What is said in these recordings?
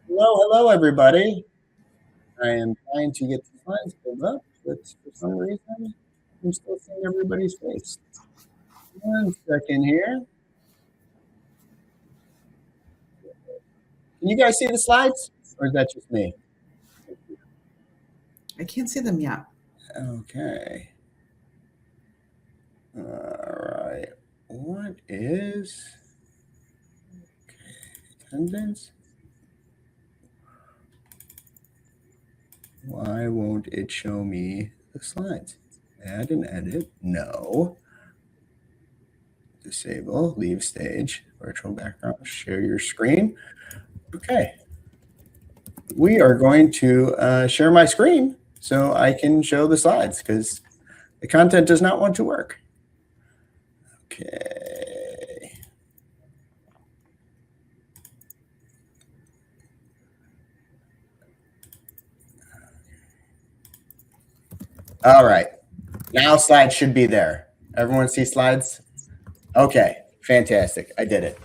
Hello, everybody. I am trying to get the slides pulled up, but for some reason, I'm still seeing everybody's face. 1 second here. Can you guys see the slides, or is that just me? I can't see them yet. Okay. All right. What is attendance? Why won't it show me the slides? Add and edit. No. Disable, leave stage, virtual background, share your screen. Okay. We are going to share my screen so I can show the slides because the content does not want to work. Okay. All right. Now slides should be there. Everyone see slides? Okay, fantastic. I did it.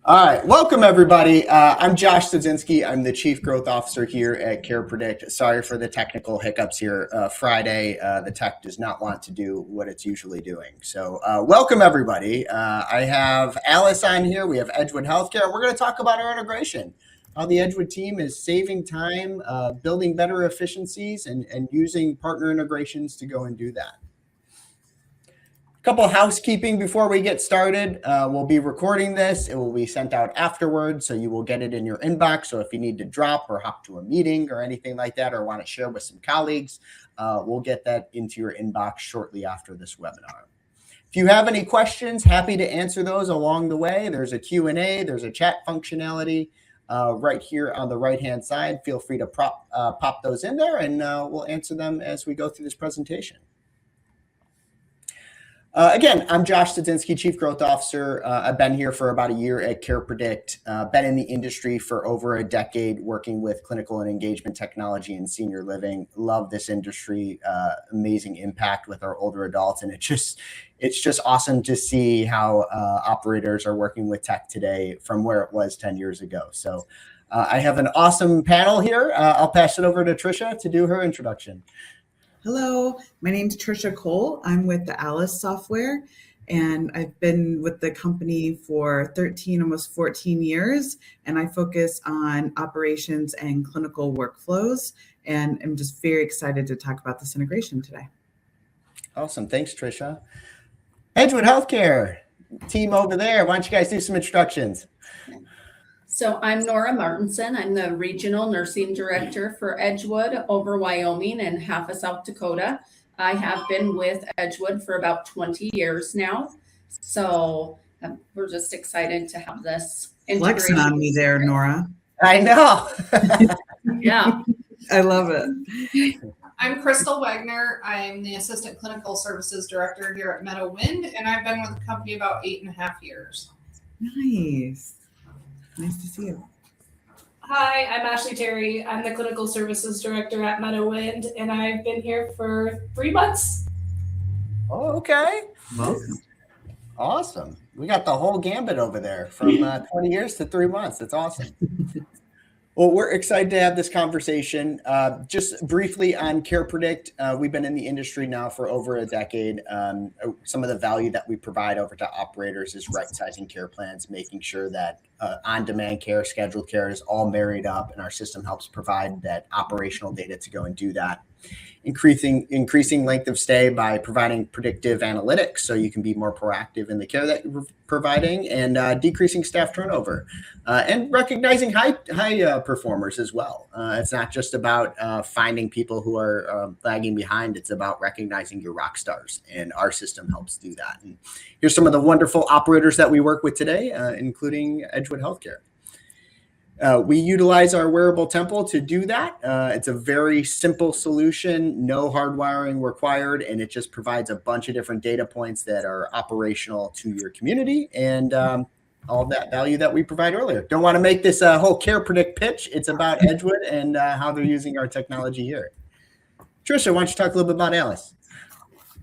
All right, welcome everybody. I'm Josh Studzinski. I'm the Chief Growth Officer here at CarePredict. Sorry for the technical hiccups here. Friday, the tech does not want to do what it's usually doing. So welcome everybody. I have ALIS on here. We have Edgewood Healthcare. We're going to talk about our integration, how the Edgewood team is saving time, building better efficiencies, and using partner integrations to go and do that. Couple of housekeeping before we get started. We'll be recording this. It will be sent out afterwards, so you will get it in your inbox. So if you need to drop or hop to a meeting or anything like that, or want to share with some colleagues, we'll get that into your inbox shortly after this webinar. If you have any questions, happy to answer those along the way. There's a Q&A, there's a chat functionality right here on the right-hand side. Feel free to pop those in there, and we'll answer them as we go through this presentation. Again, I'm Josh Studzinski, Chief Growth Officer. I've been here for about a year at CarePredict, been in the industry for over a decade working with clinical and engagement technology and senior living. Love this industry, amazing impact with our older adults. And it's just awesome to see how operators are working with tech today from where it was 10 years ago. So I have an awesome panel here. I'll pass it over to Tricia to do her introduction. Hello, my name is Tricia Cole. I'm with the ALIS software, and I've been with the company for 13, almost 14 years, and I focus on operations and clinical workflows, and I'm just very excited to talk about this integration today. Awesome. Thanks, Tricia. Edgewood Healthcare, team over there. Why don't you guys do some introductions? So I'm Nora Martinson. I'm the Regional Nursing Director for Edgewood over Wyoming and half of South Dakota. I have been with Edgewood for about 20 years now. So we're just excited to have this integration. Flexing on me there, Nora. I know. Yeah. I love it. I'm Crystal Wagner. I'm the Assistant Clinical Services Director here at Meadow Wind, and I've been with the company about 8.5 years. Nice. Nice to see you. Hi, I'm Ashley Terry. I'm the Clinical Services Director at Meadow Wind, and I've been here for 3 months. Oh, okay. Welcome. Awesome. We got the whole gambit over there from 20 years to 3 months. That's awesome. Well, we're excited to have this conversation. Just briefly on CarePredict, we've been in the industry now for over a decade. Some of the value that we provide over to operators is right-sizing care plans, making sure that on-demand care, scheduled care is all married up, and our system helps provide that operational data to go and do that. Increasing length of stay by providing predictive analytics so you can be more proactive in the care that you're providing, and decreasing staff turnover, and recognizing high performers as well. It's not just about finding people who are lagging behind. It's about recognizing your rock stars, and our system helps do that. And here's some of the wonderful operators that we work with today, including Edgewood Healthcare. We utilize our wearable temple to do that. It's a very simple solution, no hardwiring required, and it just provides a bunch of different data points that are operational to your community and all of that value that we provide earlier. Don't want to make this a whole CarePredict pitch. It's about Edgewood and how they're using our technology here. Tricia, why don't you talk a little bit about ALIS?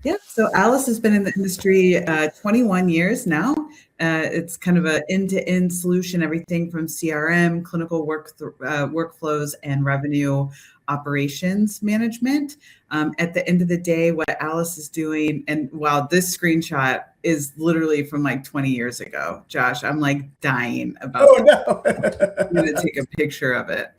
Yeah, so ALIS has been in the industry 21 years now. It's kind of an end-to-end solution, everything from CRM, clinical workflows, and revenue operations management. At the end of the day, what ALIS is doing, and wow, this screenshot is literally from like 20 years ago. Josh, I'm like dying about I'm going to take a picture of it.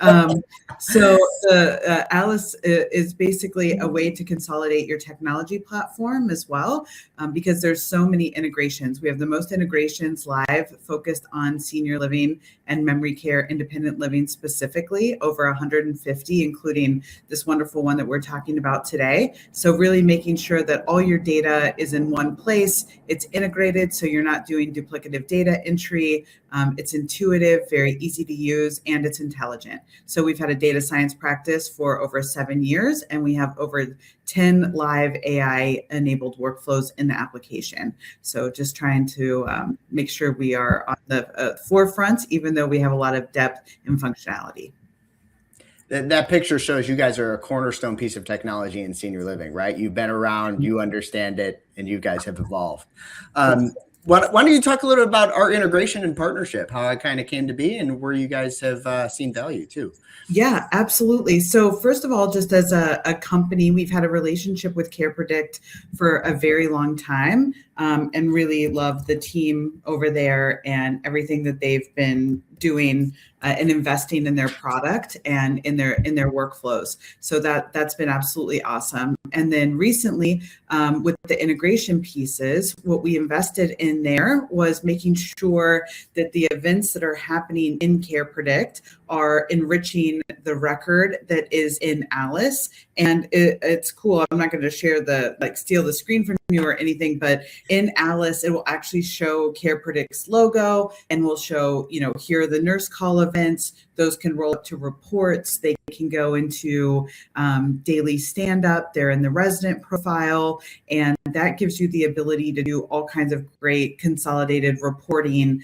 So the ALIS is basically a way to consolidate your technology platform as well, because there's so many integrations. We have the most integrations live focused on senior living and memory care, independent living specifically, over 150, including this wonderful one that we're talking about today. So really making sure that all your data is in one place. It's integrated, so you're not doing duplicative data entry. It's intuitive, very easy to use, and it's intelligent. So we've had a data science practice for over 7 years, and we have over 10 live AI-enabled workflows in the application. So just trying to make sure we are on the forefront, even though we have a lot of depth and functionality. That picture shows you guys are a cornerstone piece of technology in senior living, right? You've been around, you understand it, and you guys have evolved. Why don't you talk a little about our integration and partnership, how it kind of came to be and where you guys have seen value too? Yeah, absolutely. So first of all, just as a company, we've had a relationship with CarePredict for a very long time, and really love the team over there and everything that they've been doing and investing in their product and in their workflows. So that's been absolutely awesome. And then recently, with the integration pieces, what we invested in there was making sure that the events that are happening in CarePredict are enriching the record that is in ALIS. And it's cool. I'm not going to share steal the screen from you or anything, but in ALIS, it will actually show CarePredict's logo and will show, here are the nurse call events. Those can roll up to reports. They can go into daily stand-up. They're in the resident profile. And that gives you the ability to do all kinds of great consolidated reporting.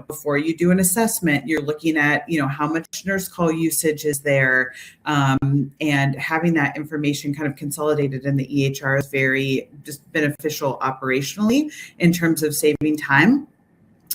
Before you do an assessment, you're looking at, how much nurse call usage is there. And having that information kind of consolidated in the EHR is very just beneficial operationally in terms of saving time.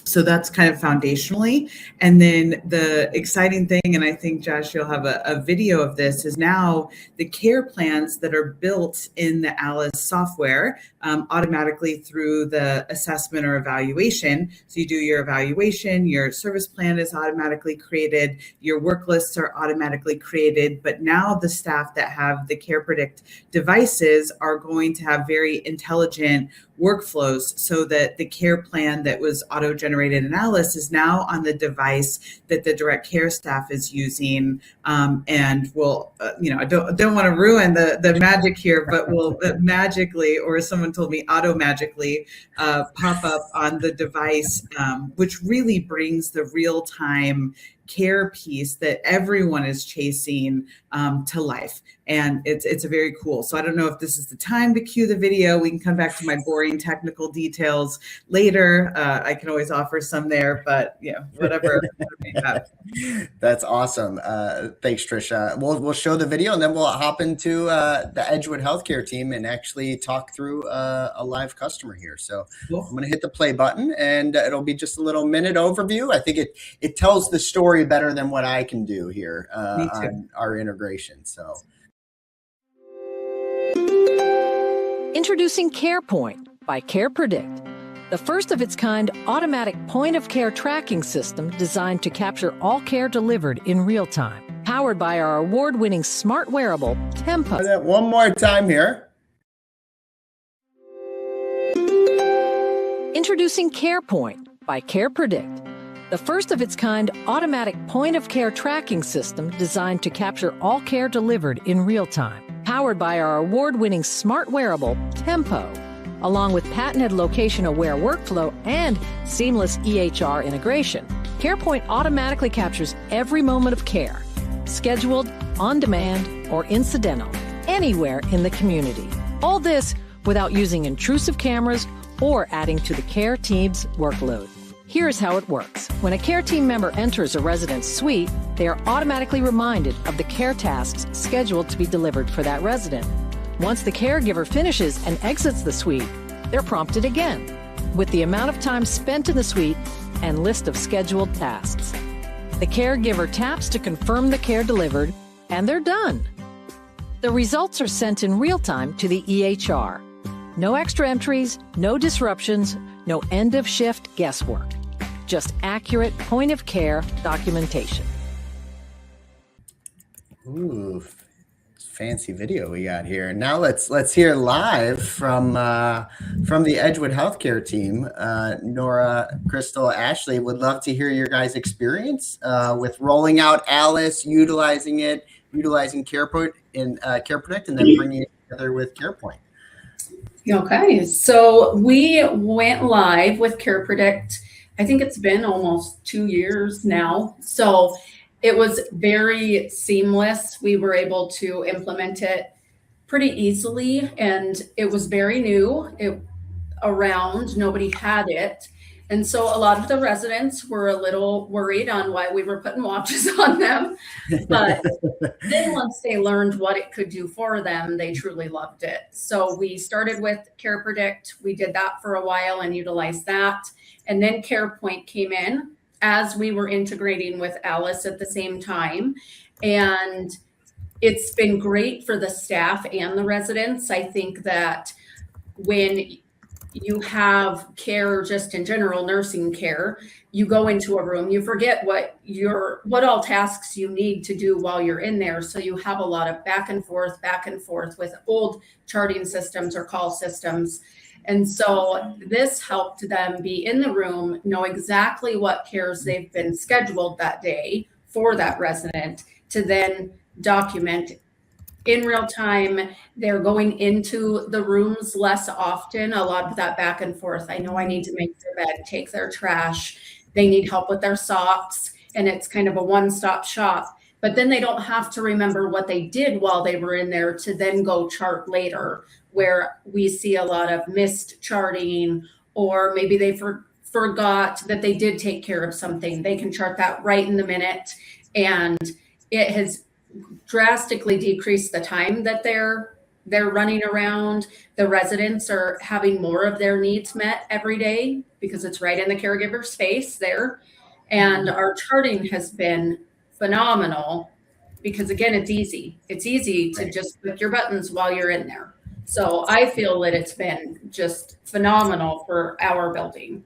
So that's kind of foundationally. And then the exciting thing, and I think, Josh, you'll have a video of this, is now the care plans that are built in the ALIS software automatically through the assessment or evaluation. So you do your evaluation, your service plan is automatically created, your work lists are automatically created, but now the staff that have the CarePredict devices are going to have very intelligent workflows so that the care plan that was auto-generated in ALIS is now on the device that the direct care staff is using, and will, I don't want to ruin the magic here, but will magically, or as someone told me, auto-magically pop up on the device, which really brings the real-time care piece that everyone is chasing to life. And it's a very cool. So I don't know if this is the time to cue the video. We can come back to my boring technical details later. I can always offer some there, but whatever. That's awesome. Thanks, Trisha. We'll show the video and then we'll hop into the Edgewood Healthcare team and actually talk through a live customer here. So cool. I'm going to hit the play button and it'll be just a little minute overview. I think it tells the story better than what I can do here on our integration. So, introducing CarePoint by CarePredict, the first of its kind automatic point-of-care tracking system designed to capture all care delivered in real time. Powered by our award-winning smart wearable, Tempo. One more time here. Introducing CarePoint by CarePredict, the first of its kind automatic point-of-care tracking system designed to capture all care delivered in real time. Powered by our award-winning smart wearable, Tempo, along with patented location-aware workflow and seamless EHR integration. CarePoint automatically captures every moment of care, scheduled, on demand, or incidental, anywhere in the community. All this without using intrusive cameras or adding to the care team's workload. Here's how it works. When a care team member enters a resident's suite, they are automatically reminded of the care tasks scheduled to be delivered for that resident. Once the caregiver finishes and exits the suite, they're prompted again with the amount of time spent in the suite and list of scheduled tasks. The caregiver taps to confirm the care delivered, and they're done. The results are sent in real time to the EHR. No extra entries, no disruptions, no end of shift guesswork. Just accurate point of care documentation. Ooh, fancy video we got here. Now let's hear live from the Edgewood Healthcare team. Nora, Crystal, Ashley, would love to hear your guys' experience with rolling out ALIS, utilizing CarePoint and CarePredict, and then bringing it together with CarePoint. Okay, so we went live with CarePredict. I think it's been almost 2 years now. So it was very seamless. We were able to implement it pretty easily, and it was very new. Nobody had it. And so a lot of the residents were a little worried on why we were putting watches on them. But then once they learned what it could do for them, they truly loved it. So we started with CarePredict. We did that for a while and utilized that. And then CarePoint came in as we were integrating with ALIS at the same time. And it's been great for the staff and the residents. I think that when you have care, just in general, nursing care, you go into a room, you forget what all tasks you need to do while you're in there. So you have a lot of back and forth with old charting systems or call systems. And so this helped them be in the room, know exactly what cares they've been scheduled that day for that resident to then document in real time. They're going into the rooms less often. A lot of that back and forth. I know I need to make their bed, take their trash. They need help with their socks. And it's kind of a one-stop shop. But then they don't have to remember what they did while they were in there to then go chart later, where we see a lot of missed charting, or maybe they forgot that they did take care of something. They can chart that right in the minute. And it has drastically decreased the time that they're running around. The residents are having more of their needs met every day because it's right in the caregiver's face there. And our charting has been phenomenal because, again, it's easy. It's easy to just click your buttons while you're in there. So I feel that it's been just phenomenal for our building.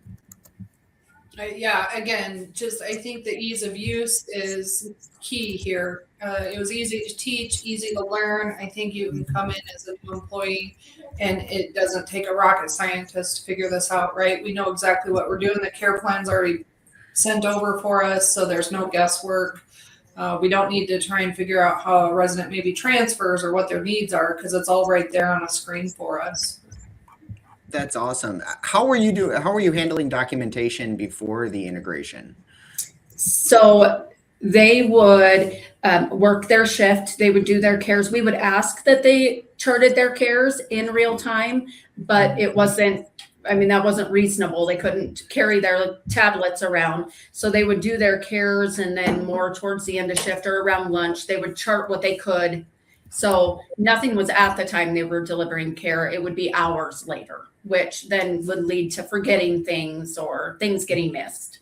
Yeah, again, I think the ease of use is key here. It was easy to teach, easy to learn. I think you can come in as a new employee and it doesn't take a rocket scientist to figure this out, right? We know exactly what we're doing. The care plan's already sent over for us, so there's no guesswork. We don't need to try and figure out how a resident maybe transfers or what their needs are because it's all right there on a screen for us. That's awesome. How were you handling documentation before the integration? So they would work their shift. They would do their cares. We would ask that they charted their cares in real time, but that wasn't reasonable. They couldn't carry their tablets around. So they would do their cares, and then more towards the end of shift or around lunch, they would chart what they could. So nothing was at the time they were delivering care. It would be hours later, which then would lead to forgetting things or things getting missed.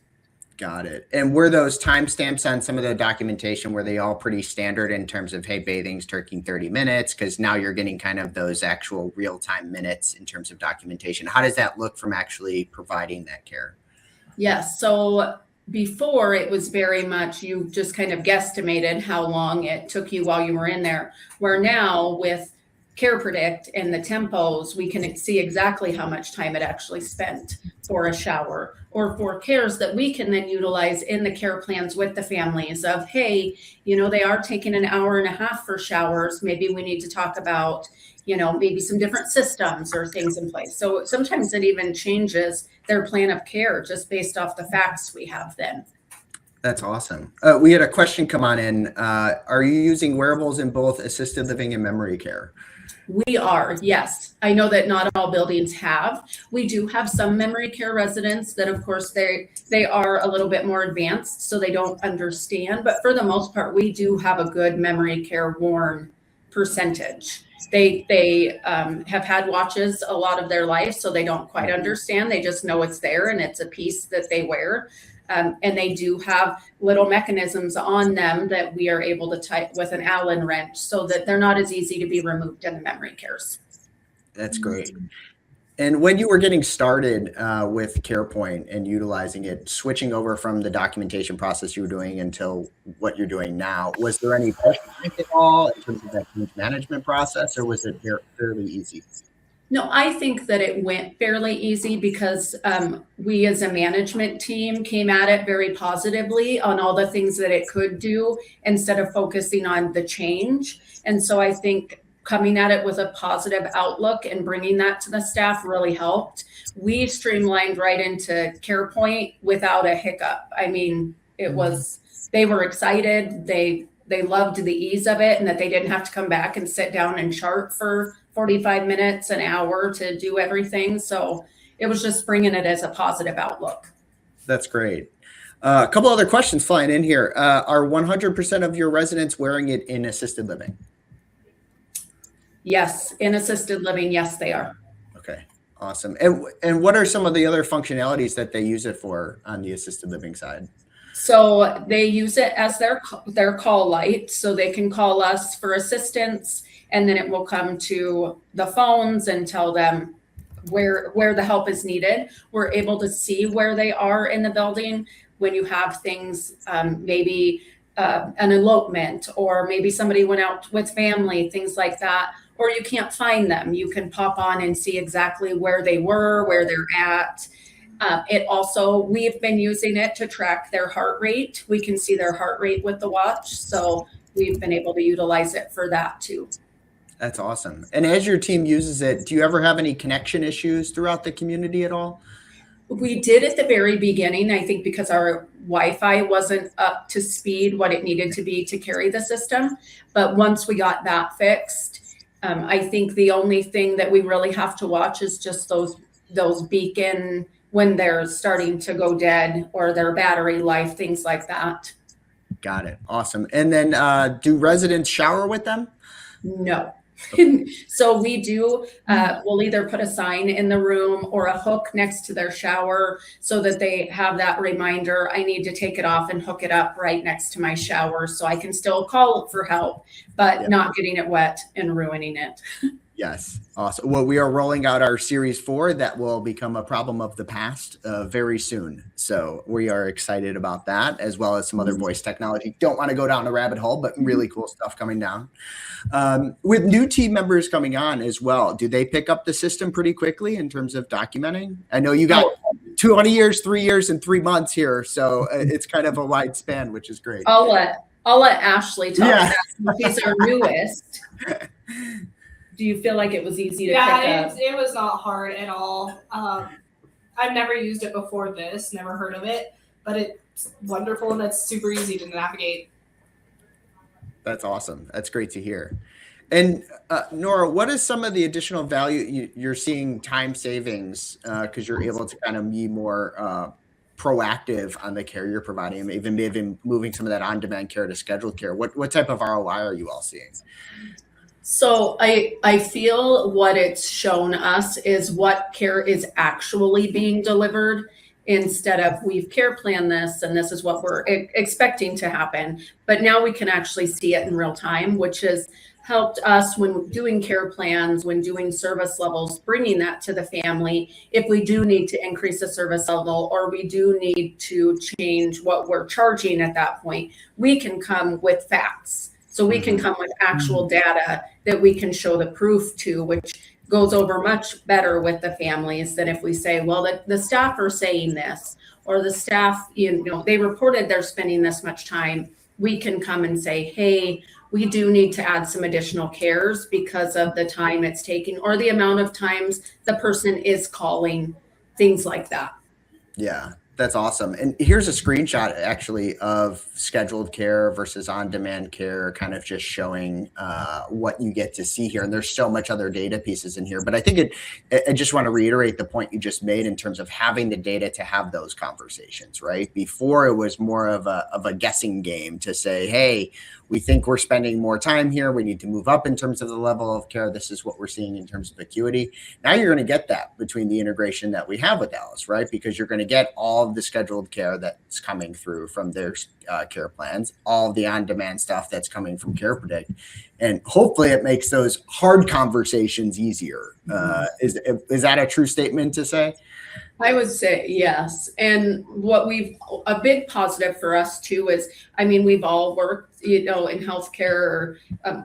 Got it. And were those timestamps on some of the documentation, were they all pretty standard in terms of, hey, bathing's taking 30 minutes? Because now you're getting kind of those actual real-time minutes in terms of documentation. How does that look from actually providing that care? Yes. So before, it was very much you just kind of guesstimated how long it took you while you were in there, where now with CarePredict and the tempos, we can see exactly how much time it actually spent for a shower or for cares that we can then utilize in the care plans with the families of, hey, they are taking an hour and a half for showers. Maybe we need to talk about, maybe some different systems or things in place. So sometimes it even changes their plan of care just based off the facts we have then. That's awesome. We had a question come on in. Are you using wearables in both assisted living and memory care? We are, yes. I know that not all buildings have. We do have some memory care residents that, of course, they are a little bit more advanced, so they don't understand. But for the most part, we do have a good memory care worn percentage. They have had watches a lot of their life, so they don't quite understand. They just know it's there and it's a piece that they wear. And they do have little mechanisms on them that we are able to tighten with an Allen wrench so that they're not as easy to be removed in the memory cares. That's great. And when you were getting started with CarePoint and utilizing it, switching over from the documentation process you were doing until what you're doing now, was there any pushback at all in terms of that change management process, or was it fairly easy? No, I think that it went fairly easy because we as a management team came at it very positively on all the things that it could do instead of focusing on the change. And so I think coming at it with a positive outlook and bringing that to the staff really helped. We streamlined right into CarePoint without a hiccup. I mean, it was, they were excited. They loved the ease of it and that they didn't have to come back and sit down and chart for 45 minutes, an hour to do everything. So it was just bringing it as a positive outlook. That's great. A couple other questions flying in here. Are 100% of your residents wearing it in assisted living? Yes, in assisted living, yes, they are. Okay, awesome. And what are some of the other functionalities that they use it for on the assisted living side? So they use it as their call light, so they can call us for assistance, and then it will come to the phones and tell them where the help is needed. We're able to see where they are in the building when you have things, maybe an elopement, or maybe somebody went out with family, things like that, or you can't find them. You can pop on and see exactly where they were, where they're at. It also, we've been using it to track their heart rate. We can see their heart rate with the watch. So we've been able to utilize it for that too. That's awesome. And as your team uses it, do you ever have any connection issues throughout the community at all? We did at the very beginning, I think because our Wi-Fi wasn't up to speed what it needed to be to carry the system. But once we got that fixed, I think the only thing that we really have to watch is just those beacon when they're starting to go dead or their battery life, things like that. Got it. Awesome. And then do residents shower with them? No. So we do, we'll either put a sign in the room or a hook next to their shower so that they have that reminder. I need to take it off and hook it up right next to my shower so I can still call for help, but not getting it wet and ruining it. Yes. Awesome. Well, we are rolling out our Series 4 that will become a problem of the past very soon. So we are excited about that, as well as some other voice technology. Don't want to go down a rabbit hole, but really cool stuff coming down. With new team members coming on as well, do they pick up the system pretty quickly in terms of documenting? I know you got 20 years, 3 years, and 3 months here. So it's kind of a wide span, which is great. I'll let Ashley talk about that. He's our newest. Do you feel like it was easy to pick up? It was not hard at all. I've never used it before this, never heard of it, but it's wonderful and it's super easy to navigate. That's awesome. That's great to hear. And Nora, what is some of the additional value you're seeing time savings because you're able to kind of be more proactive on the care you're providing, and even moving some of that on-demand care to scheduled care? What type of ROI are you all seeing? So I feel what it's shown us is what care is actually being delivered instead of we've care planned this and this is what we're expecting to happen. But now we can actually see it in real time, which has helped us when doing care plans, when doing service levels, bringing that to the family. If we do need to increase the service level or we do need to change what we're charging at that point, we can come with facts. So we can come with actual data that we can show the proof to, which goes over much better with the families than if we say, well, the staff are saying this, or the staff, they reported they're spending this much time. We can come and say, hey, we do need to add some additional cares because of the time it's taking or the amount of times the person is calling, things like that. Yeah, That's awesome. And here's a screenshot actually of scheduled care versus on-demand care, kind of just showing what you get to see here. And there's so much other data pieces in here, but I think I just want to reiterate the point you just made in terms of having the data to have those conversations, right? Before it was more of a guessing game to say, hey, we think we're spending more time here. We need to move up in terms of the level of care. This is what we're seeing in terms of acuity. Now you're going to get that between the integration that we have with ALIS, right? Because you're going to get all of the scheduled care that's coming through from their care plans, all of the on-demand stuff that's coming from CarePredict. And hopefully it makes those hard conversations easier. Is that a true statement to say? I would say yes. And a big positive for us too is, I mean, we've all worked, in healthcare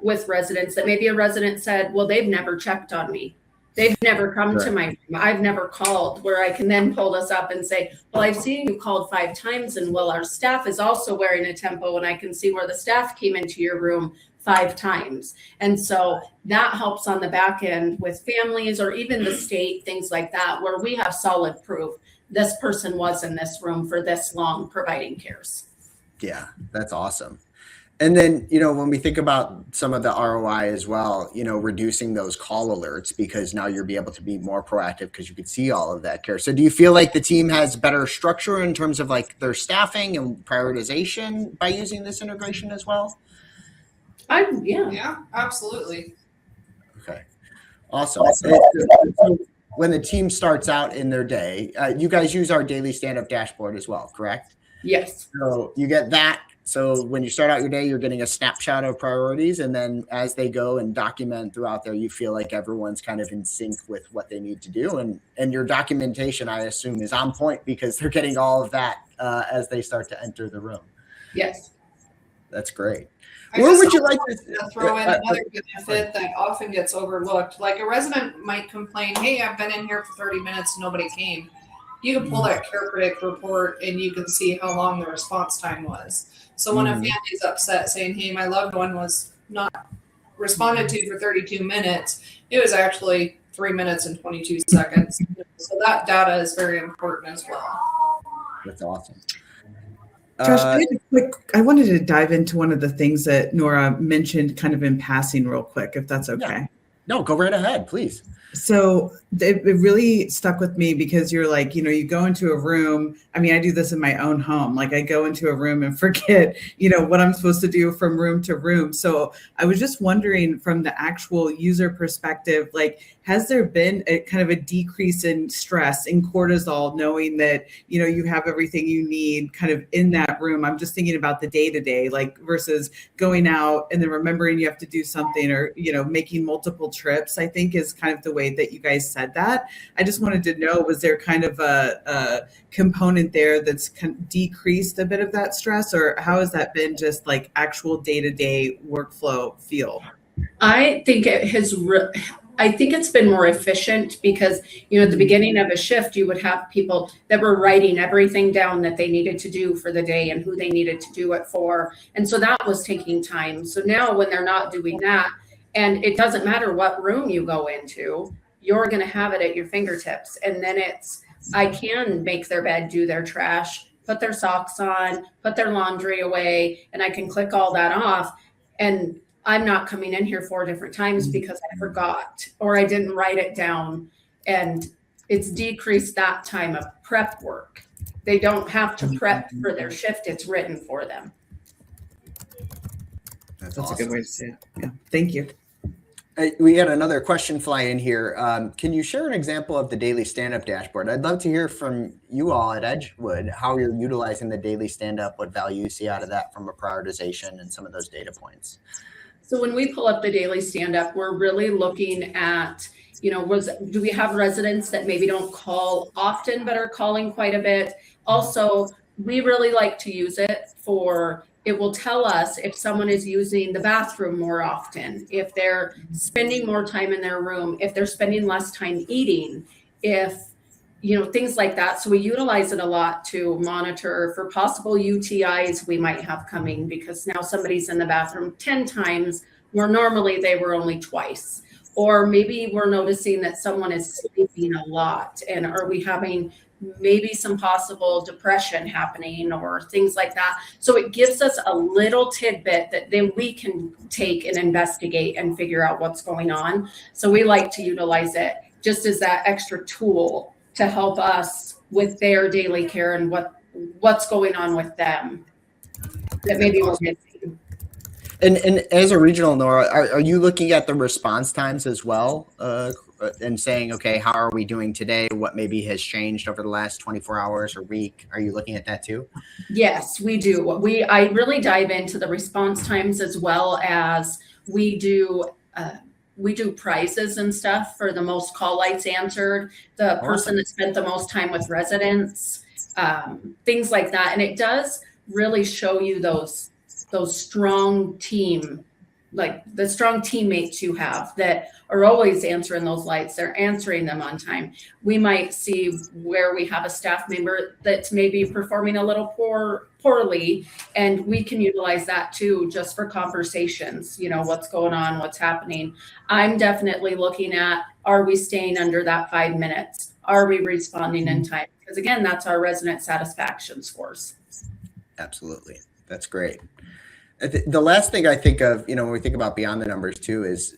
with residents that maybe a resident said, well, they've never checked on me. They've never come to my room. I've never called, where I can then pull this up and say, well, I've seen you called 5 times, and well, our staff is also wearing a tempo, and I can see where the staff came into your room 5 times. And so that helps on the back end with families or even the state, things like that, where we have solid proof this person was in this room for this long providing cares. Yeah, that's awesome. And then, when we think about some of the ROI as well, reducing those call alerts, because now you'll be able to be more proactive because you could see all of that care. So do you feel like the team has better structure in terms of like their staffing and prioritization by using this integration as well? Yeah, absolutely. Okay, awesome. So when the team starts out in their day, you guys use our daily stand-up dashboard as well, correct? Yes. So you get that. So when you start out your day, you're getting a snapshot of priorities. And then as they go and document throughout there, you feel like everyone's kind of in sync with what they need to do. And your documentation, I assume, is on point because they're getting all of that as they start to enter the room. Yes. That's great. Where would you like to throw in another benefit that often gets overlooked? Like a resident might complain, hey, I've been in here for 30 minutes, nobody came. You can pull that CarePredict report and you can see how long the response time was. So when a family is upset saying, hey, my loved one was not responded to for 32 minutes, it was actually 3 minutes and 22 seconds. So that data is very important as well. That's awesome. Josh, I wanted to dive into one of the things that Nora mentioned kind of in passing real quick, if that's okay. Yeah. No, go right ahead, please. So it really stuck with me because you're like, you go into a room. I mean, I do this in my own home. Like I go into a room and forget, what I'm supposed to do from room to room. So I was just wondering from the actual user perspective, like, has there been a kind of a decrease in stress, in cortisol, knowing that, you have everything you need kind of in that room? I'm just thinking about the day-to-day, like versus going out and then remembering you have to do something or, making multiple trips, I think is kind of the way that you guys said that. I just wanted to know, was there kind of a component there that's decreased a bit of that stress, or how has that been just like actual day-to-day workflow feel? I think I think it's been more efficient because, at the beginning of a shift, you would have people that were writing everything down that they needed to do for the day and who they needed to do it for. And so that was taking time. So now when they're not doing that, and it doesn't matter what room you go into, you're going to have it at your fingertips. And then I can make their bed, do their trash, put their socks on, put their laundry away, and I can click all that off. And I'm not coming in here 4 different times because I forgot or I didn't write it down. And it's decreased that time of prep work. They don't have to prep for their shift. It's written for them. That's awesome. A good way to say it. Yeah. Thank you. We had another question fly in here. Can you share an example of the daily stand-up dashboard? I'd love to hear from you all at Edgewood, how you're utilizing the daily stand-up, what value you see out of that from a prioritization and some of those data points. So when we pull up the daily stand-up, we're really looking at, do we have residents that maybe don't call often but are calling quite a bit? Also, we really like to use it it will tell us if someone is using the bathroom more often, if they're spending more time in their room, if they're spending less time eating, if, things like that. So we utilize it a lot to monitor for possible UTIs we might have coming because now somebody's in the bathroom 10 times where normally they were only twice. Or maybe we're noticing that someone is sleeping a lot, and are we having maybe some possible depression happening or things like that. So it gives us a little tidbit that then we can take and investigate and figure out what's going on. So we like to utilize it just as that extra tool to help us with their daily care and what's going on with them that maybe we're missing. And as a regional, Nora, are you looking at the response times as well and saying, okay, how are we doing today? What maybe has changed over the last 24 hours or week? Are you looking at that too? Yes, we do. I really dive into the response times as well as we do prizes and stuff for the most call lights answered, the person that spent the most time with residents, things like that. And it does really show you those strong team, like the strong teammates you have that are always answering those lights. They're answering them on time. We might see where we have a staff member that's maybe performing a little poorly, and we can utilize that too, just for conversations, what's going on, what's happening. I'm definitely looking at, are we staying under that 5 minutes? Are we responding in time? Because again, that's our resident satisfaction scores. Absolutely. That's great. The last thing I think of, when we think about beyond the numbers too, is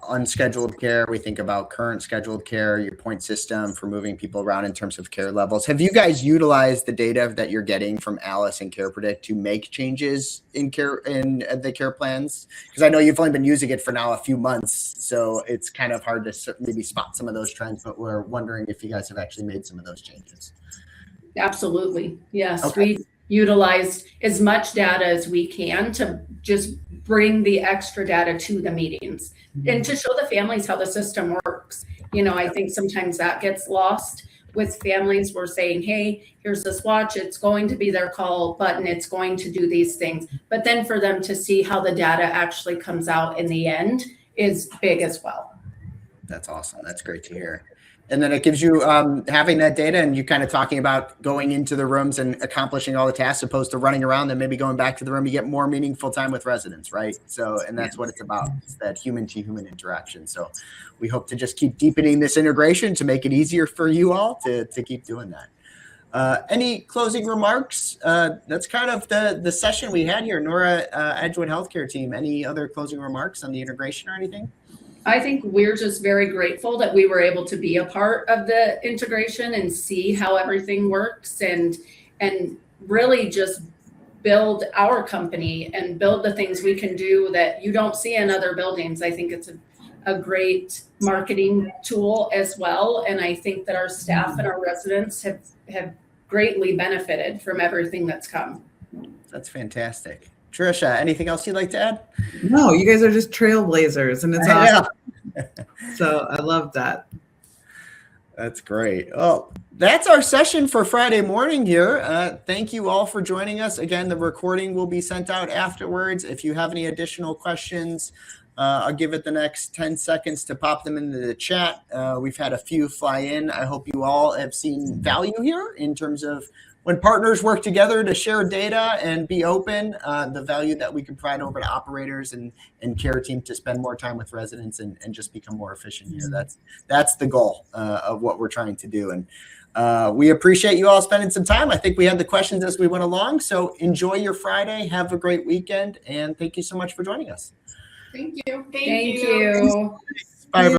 unscheduled care. We think about current scheduled care, your point system for moving people around in terms of care levels. Have you guys utilized the data that you're getting from ALIS and CarePredict to make changes in the care plans? Because I know you've only been using it for now a few months, so it's kind of hard to maybe spot some of those trends, but we're wondering if you guys have actually made some of those changes. Absolutely. Yes. Okay. We utilized as much data as we can to just bring the extra data to the meetings and to show the families how the system works. I think sometimes that gets lost with families. We're saying, hey, here's this watch. It's going to be their call button. It's going to do these things. But then for them to see how the data actually comes out in the end is big as well. That's awesome. That's great to hear. And then it gives you having that data and you kind of talking about going into the rooms and accomplishing all the tasks opposed to running around and maybe going back to the room. You get more meaningful time with residents, right? So, and that's what it's about. It's that human to human interaction. So we hope to just keep deepening this integration to make it easier for you all to keep doing that. Any closing remarks? That's kind of the session we had here. Nora, Edgewood Healthcare team, any other closing remarks on the integration or anything? I think we're just very grateful that we were able to be a part of the integration and see how everything works and really just build our company and build the things we can do that you don't see in other buildings. I think it's a great marketing tool as well. And I think that our staff and our residents have greatly benefited from everything that's come. That's fantastic. Trisha, anything else you'd like to add? No, you guys are just trailblazers, and it's awesome. So I love that. That's great. Oh, that's our session for Friday morning here. Thank you all for joining us. Again, the recording will be sent out afterwards. If you have any additional questions, I'll give it the next 10 seconds to pop them into the chat. We've had a few fly in. I hope you all have seen value here in terms of when partners work together to share data and be open, the value that we can provide over to operators and care team to spend more time with residents and just become more efficient here. That's the goal of what we're trying to do. And we appreciate you all spending some time. I think we had the questions as we went along. So enjoy your Friday. Have a great weekend. And thank you so much for joining us. Thank you. Thank you. Bye, everyone.